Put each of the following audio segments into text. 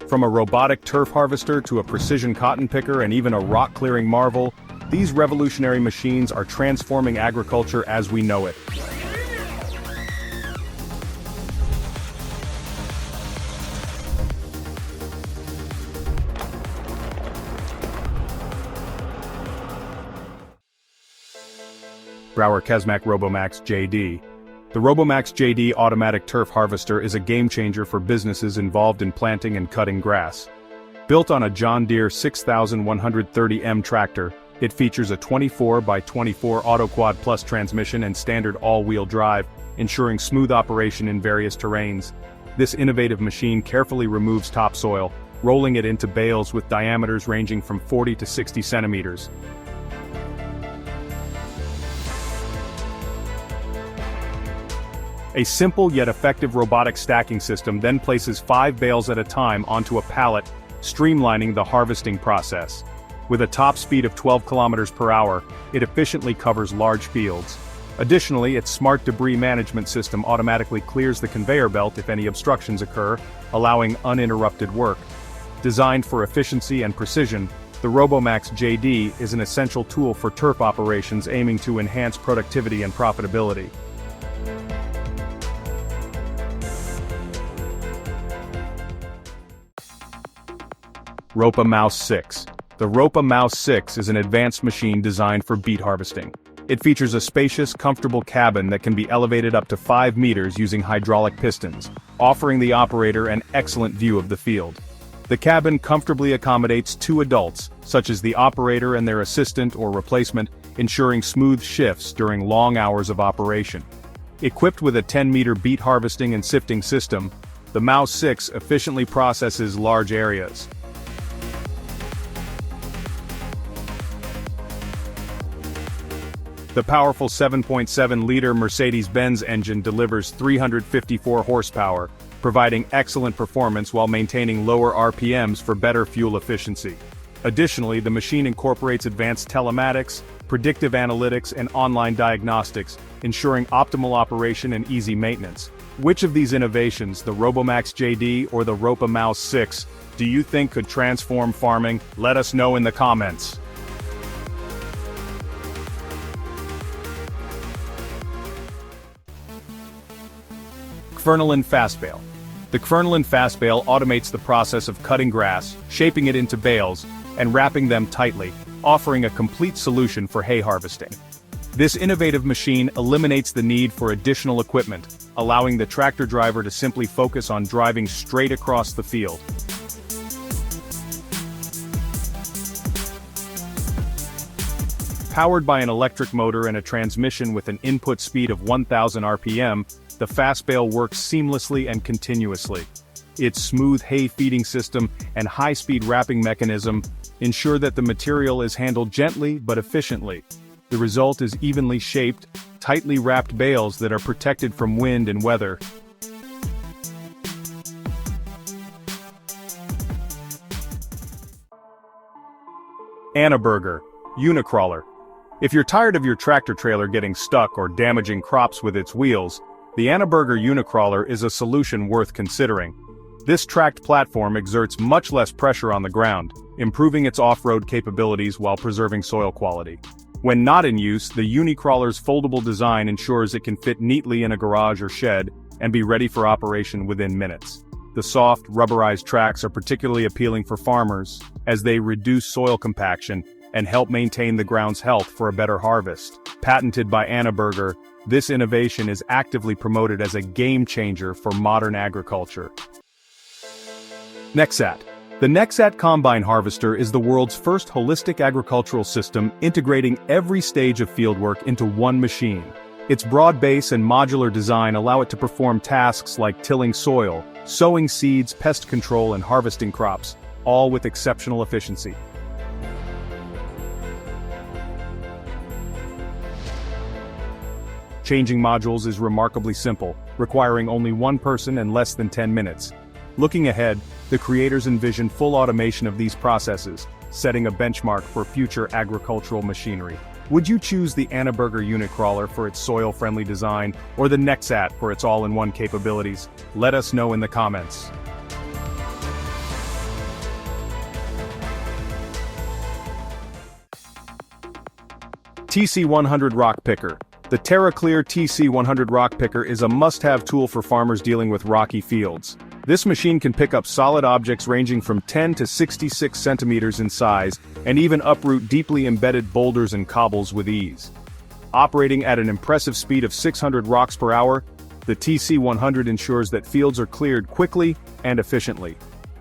From a robotic turf harvester to a precision cotton picker and even a rock-clearing marvel, these revolutionary machines are transforming agriculture as we know it. Brower Kesmac Robomax JD. The Robomax JD automatic turf harvester is a game-changer for businesses involved in planting and cutting grass. Built on a John Deere 6130M tractor, it features a 24x24 AutoQuad Plus transmission and standard all-wheel drive, ensuring smooth operation in various terrains. This innovative machine carefully removes topsoil, rolling it into bales with diameters ranging from 40 to 60 centimeters. A simple yet effective robotic stacking system then places 5 bales at a time onto a pallet, streamlining the harvesting process. With a top speed of 12 kilometers per hour, it efficiently covers large fields. Additionally, its smart debris management system automatically clears the conveyor belt if any obstructions occur, allowing uninterrupted work. Designed for efficiency and precision, the Robomax JD is an essential tool for turf operations aiming to enhance productivity and profitability. ROPA Maus 6. The ROPA Maus 6 is an advanced machine designed for beet harvesting. It features a spacious, comfortable cabin that can be elevated up to 5 meters using hydraulic pistons, offering the operator an excellent view of the field. The cabin comfortably accommodates 2 adults, such as the operator and their assistant or replacement, ensuring smooth shifts during long hours of operation. Equipped with a 10-meter beet harvesting and sifting system, the Maus 6 efficiently processes large areas. The powerful 7.7-liter Mercedes-Benz engine delivers 354 horsepower, providing excellent performance while maintaining lower RPMs for better fuel efficiency. Additionally, the machine incorporates advanced telematics, predictive analytics, and online diagnostics, ensuring optimal operation and easy maintenance. Which of these innovations, the Robomax JD or the ROPA Maus 6, do you think could transform farming? Let us know in the comments. Kverneland FastBale. The Kverneland FastBale automates the process of cutting grass, shaping it into bales, and wrapping them tightly, offering a complete solution for hay harvesting. This innovative machine eliminates the need for additional equipment, allowing the tractor driver to simply focus on driving straight across the field. Powered by an electric motor and a transmission with an input speed of 1,000 RPM, the FastBale works seamlessly and continuously. Its smooth hay feeding system and high-speed wrapping mechanism ensure that the material is handled gently but efficiently. The result is evenly shaped, tightly wrapped bales that are protected from wind and weather. ANNABURGER UniCrawler. If you're tired of your tractor trailer getting stuck or damaging crops with its wheels, the ANNABURGER UniCrawler is a solution worth considering. This tracked platform exerts much less pressure on the ground, improving its off-road capabilities while preserving soil quality. When not in use, the UniCrawler's foldable design ensures it can fit neatly in a garage or shed and be ready for operation within minutes. The soft, rubberized tracks are particularly appealing for farmers, as they reduce soil compaction and help maintain the ground's health for a better harvest. Patented by ANNABURGER, this innovation is actively promoted as a game-changer for modern agriculture. NEXAT. The NEXAT Combine Harvester is the world's first holistic agricultural system integrating every stage of fieldwork into one machine. Its broad base and modular design allow it to perform tasks like tilling soil, sowing seeds, pest control, and harvesting crops, all with exceptional efficiency. Changing modules is remarkably simple, requiring only one person and less than 10 minutes. Looking ahead, the creators envision full automation of these processes, setting a benchmark for future agricultural machinery. Would you choose the ANNABURGER UniCrawler for its soil-friendly design, or the NEXAT for its all-in-one capabilities? Let us know in the comments. TC100 Rock Picker. The TerraClear TC100 Rock Picker is a must-have tool for farmers dealing with rocky fields. This machine can pick up solid objects ranging from 10 to 66 centimeters in size, and even uproot deeply embedded boulders and cobbles with ease. Operating at an impressive speed of 600 rocks per hour, the TC100 ensures that fields are cleared quickly and efficiently.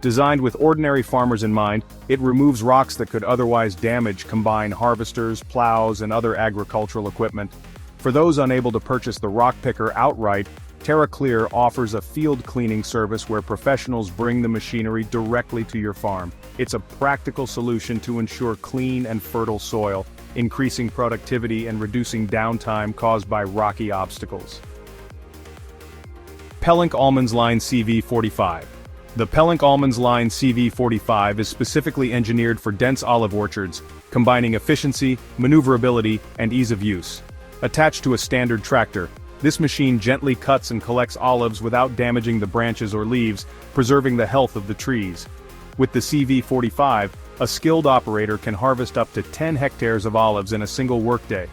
Designed with ordinary farmers in mind, it removes rocks that could otherwise damage combine harvesters, plows, and other agricultural equipment. For those unable to purchase the rock picker outright, TerraClear offers a field cleaning service where professionals bring the machinery directly to your farm. It's a practical solution to ensure clean and fertile soil, increasing productivity and reducing downtime caused by rocky obstacles. Pellenc Almonds Line CV45. The Pellenc Almonds Line CV45 is specifically engineered for dense olive orchards, combining efficiency, maneuverability, and ease of use. Attached to a standard tractor, this machine gently cuts and collects olives without damaging the branches or leaves, preserving the health of the trees. With the CV45, a skilled operator can harvest up to 10 hectares of olives in a single workday.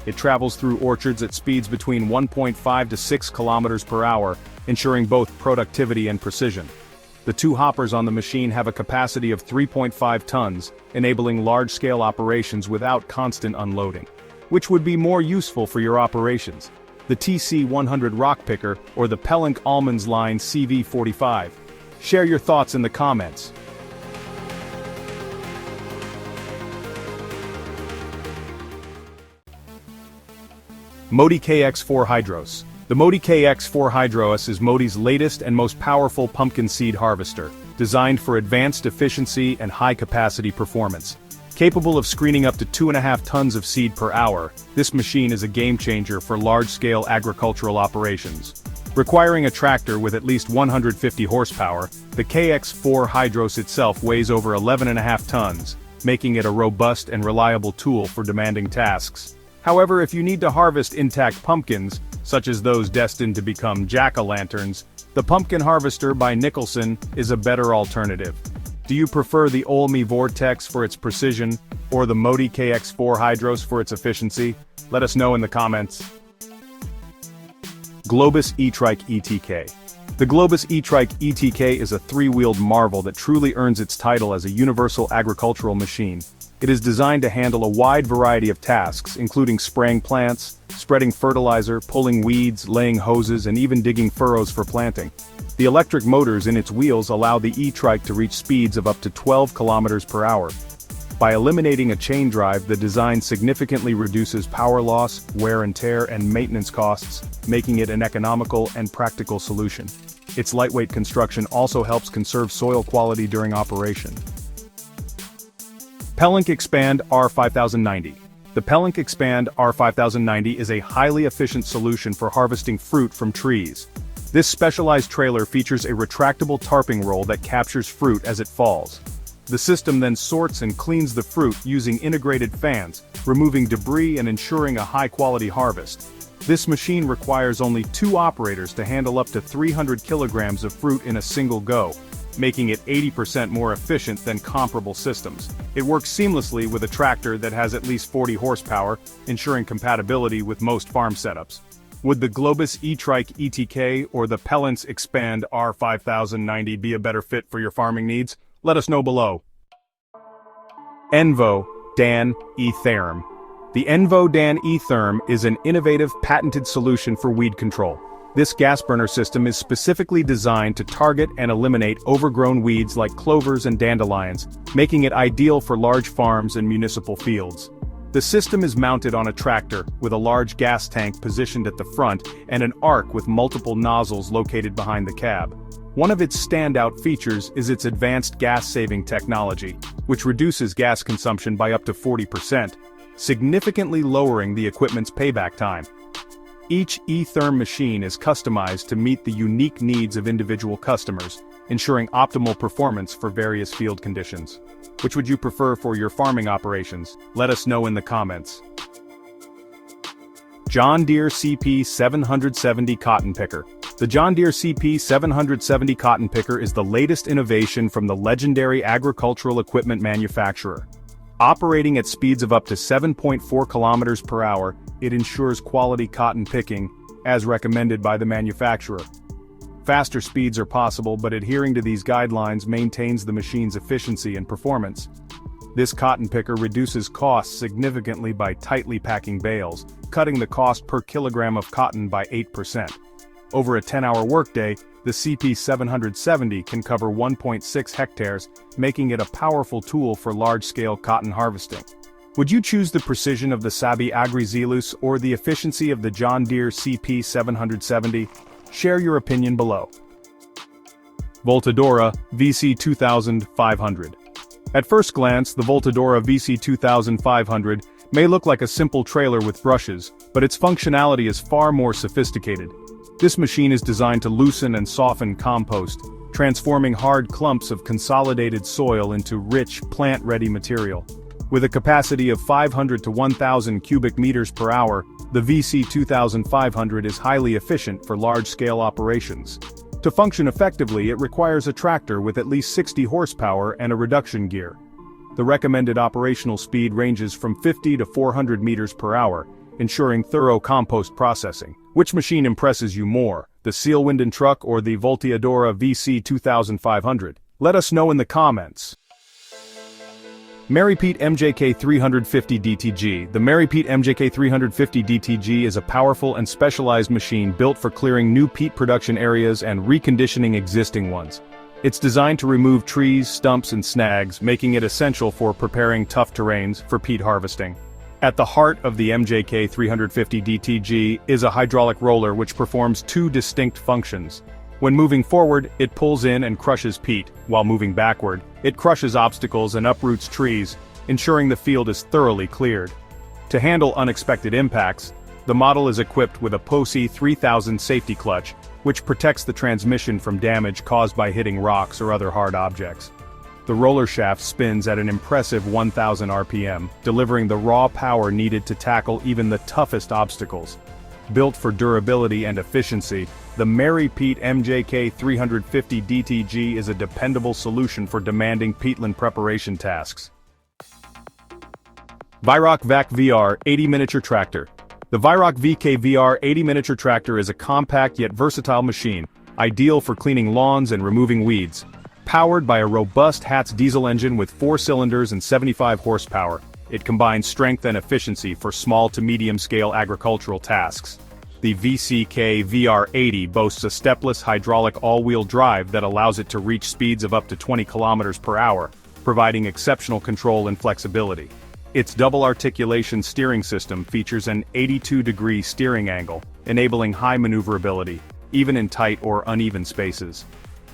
It travels through orchards at speeds between 1.5 to 6 kilometers per hour, ensuring both productivity and precision. The two hoppers on the machine have a capacity of 3.5 tons, enabling large-scale operations without constant unloading, which would be more useful for your operations. The TC100 Rock Picker or the Pellenc Almonds Line CV45. Share your thoughts in the comments. Modi KX4 Hydros. The Modi KX4 Hydros is Modi's latest and most powerful pumpkin seed harvester, designed for advanced efficiency and high-capacity performance. Capable of screening up to 2.5 tons of seed per hour, this machine is a game-changer for large-scale agricultural operations. Requiring a tractor with at least 150 horsepower, the KX4 Hydros itself weighs over 11.5 tons, making it a robust and reliable tool for demanding tasks. However, if you need to harvest intact pumpkins, such as those destined to become jack-o'-lanterns, the Pumpkin Harvester by Nicholson is a better alternative. Do you prefer the Olmi Vortex for its precision, or the Modi KX4 Hydros for its efficiency? Let us know in the comments. Globus E-Trike ETK. The Globus E-Trike ETK is a three-wheeled marvel that truly earns its title as a universal agricultural machine. It is designed to handle a wide variety of tasks, including spraying plants, spreading fertilizer, pulling weeds, laying hoses, and even digging furrows for planting. The electric motors in its wheels allow the E-Trike to reach speeds of up to 12 kilometers per hour. By eliminating a chain drive, the design significantly reduces power loss, wear and tear, and maintenance costs, making it an economical and practical solution. Its lightweight construction also helps conserve soil quality during operation. Pellenc Expand R5090. The Pellenc Expand R5090 is a highly efficient solution for harvesting fruit from trees. This specialized trailer features a retractable tarping roll that captures fruit as it falls. The system then sorts and cleans the fruit using integrated fans, removing debris and ensuring a high-quality harvest. This machine requires only 2 operators to handle up to 300 kilograms of fruit in a single go, making it 80% more efficient than comparable systems. It works seamlessly with a tractor that has at least 40 horsepower, ensuring compatibility with most farm setups. Would the Globus E-Trike ETK or the Pellenc Expand R5090 be a better fit for your farming needs? Let us know below. Envo Dan E-Therm. The Envo Dan E-Therm is an innovative patented solution for weed control. This gas burner system is specifically designed to target and eliminate overgrown weeds like clovers and dandelions, making it ideal for large farms and municipal fields. The system is mounted on a tractor, with a large gas tank positioned at the front and an arc with multiple nozzles located behind the cab. One of its standout features is its advanced gas-saving technology, which reduces gas consumption by up to 40%, significantly lowering the equipment's payback time. Each E-Therm machine is customized to meet the unique needs of individual customers, ensuring optimal performance for various field conditions. Which would you prefer for your farming operations? Let us know in the comments. John Deere CP 770 Cotton Picker. The John Deere CP770 cotton picker is the latest innovation from the legendary agricultural equipment manufacturer. Operating at speeds of up to 7.4 kilometers per hour, it ensures quality cotton picking, as recommended by the manufacturer. Faster speeds are possible, but adhering to these guidelines maintains the machine's efficiency and performance. This cotton picker reduces costs significantly by tightly packing bales, cutting the cost per kilogram of cotton by 8%. Over a 10-hour workday, the CP770 can cover 1.6 hectares, making it a powerful tool for large-scale cotton harvesting. Would you choose the precision of the Sabi AgriZealous or the efficiency of the John Deere CP770? Share your opinion below. Voltadora VC2500. At first glance, the Voltadora VC2500 may look like a simple trailer with brushes, but its functionality is far more sophisticated. This machine is designed to loosen and soften compost, transforming hard clumps of consolidated soil into rich, plant-ready material. With a capacity of 500 to 1,000 cubic meters per hour, the VC2500 is highly efficient for large-scale operations. To function effectively, it requires a tractor with at least 60 horsepower and a reduction gear. The recommended operational speed ranges from 50 to 400 meters per hour, ensuring thorough compost processing. Which machine impresses you more, the Sealwinden truck or the Voltadora VC2500? Let us know in the comments. Merry-Peat MJK 350 DTG. The Merry-Peat MJK 350 DTG is a powerful and specialized machine built for clearing new peat production areas and reconditioning existing ones. It's designed to remove trees, stumps and snags, making it essential for preparing tough terrains for peat harvesting. At the heart of the MJK 350 DTG is a hydraulic roller which performs two distinct functions. When moving forward, it pulls in and crushes peat, while moving backward, it crushes obstacles and uproots trees, ensuring the field is thoroughly cleared. To handle unexpected impacts, the model is equipped with a POSI 3000 safety clutch, which protects the transmission from damage caused by hitting rocks or other hard objects. The roller shaft spins at an impressive 1000 RPM, delivering the raw power needed to tackle even the toughest obstacles. Built for durability and efficiency, the Merry-Peat MJK 350 DTG is a dependable solution for demanding peatland preparation tasks. Vyrock VAC VR 80 Miniature Tractor. The Vyrock VK VR 80 Miniature Tractor is a compact yet versatile machine, ideal for cleaning lawns and removing weeds. Powered by a robust Hatz diesel engine with 4 cylinders and 75 horsepower, it combines strength and efficiency for small to medium-scale agricultural tasks. The VCK VR80 boasts a stepless hydraulic all-wheel drive that allows it to reach speeds of up to 20 kilometers per hour, providing exceptional control and flexibility. Its double-articulation steering system features an 82-degree steering angle, enabling high maneuverability, even in tight or uneven spaces.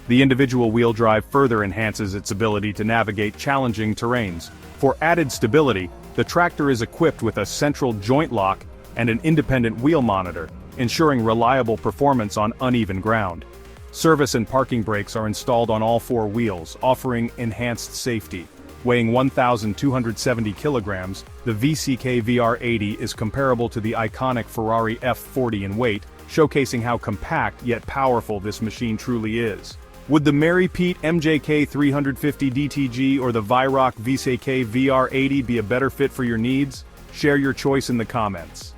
The individual wheel drive further enhances its ability to navigate challenging terrains. For added stability, the tractor is equipped with a central joint lock and an independent wheel monitor, ensuring reliable performance on uneven ground. Service and parking brakes are installed on all 4 wheels, offering enhanced safety. Weighing 1,270 kilograms, the VCK VR80 is comparable to the iconic Ferrari F40 in weight, showcasing how compact yet powerful this machine truly is. Would the Merry-Peat MJK 350 DTG or the Vyrock VCK VR80 be a better fit for your needs? Share your choice in the comments.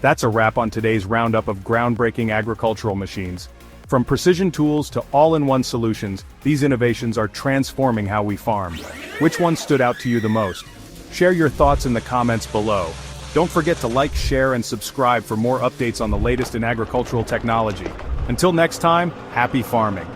That's a wrap on today's roundup of groundbreaking agricultural machines. From precision tools to all-in-one solutions, these innovations are transforming how we farm. Which one stood out to you the most? Share your thoughts in the comments below. Don't forget to like, share, and subscribe for more updates on the latest in agricultural technology. Until next time, happy farming.